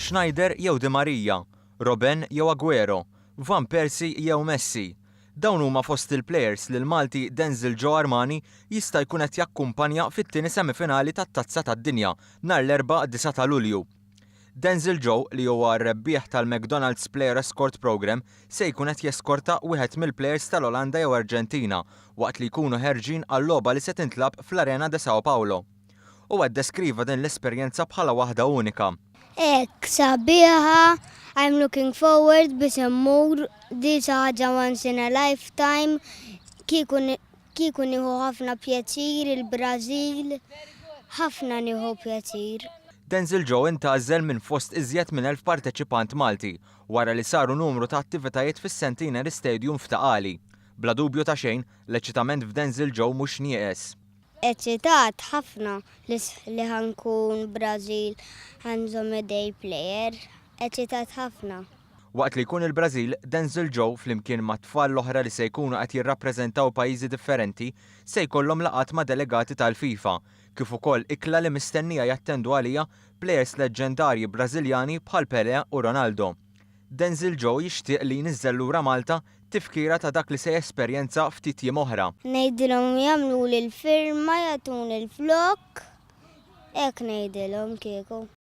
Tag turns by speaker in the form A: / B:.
A: Schneider jew Di Maria, Robben jew Aguero, Van Persie jew Messi. Dawn huma fost il-plejers li l-Malti Denzel Joe Armani jista' jkun qed jakkumpanja fit-tieni semifinali tat-Tazza tad-Dinja nhar l-4 9 ta' Lulju. Denzel Joe li huwa r-rebbieħ tal-McDonald's Player Escort Program se jkun qed jeskorta wieħed mill-plejers tal-Olanda jew Arġentina waqt li jkunu ħerġin għal-logħba li se tintlab fl-Arena de Sao Paulo. U qed deskriva din l-esperjenza bħala waħda unika.
B: Sabiħa, I'm looking forward biex immur di ħaġa once in a lifetime, kieku nieħu ħafna pjaċir il-Brażil, ħafna nieħu pjaċir.
A: Denzel Joe intgħażel minn fost iżjed minn 1000 parteċipant Malti wara li saru numru ta' attivitajiet fis-Centenary Stadium f'Taqali. Bla dubju ta' xejn, l-eċitament f'Denzel Joe mhux nieqes.
B: Eċitat ħafna li ħankun Brażil ħanżom day player, eċitat ħafna.
A: Waqt li jkun il-Brażil, Denzel Joe flimkien ma' tfal l-oħra li se jkunu qed jirrappreżentaw pajjiżi differenti se jkollhom laqgħat ma' delegati tal-FIFA, kif ukoll ikla li mistennija jattendu għalija plejers leġġendarji Brażiljani bħal Pelé u Ronaldo. Denzel Joe jixtieq li jniżżel lura Malta tifkira ta' dak li se jesperjenza ftit jiem oħra.
B: Ngħidilhom jagħmlu l-firma jagħtuni l-flok, hekk ngħidilhom kieku.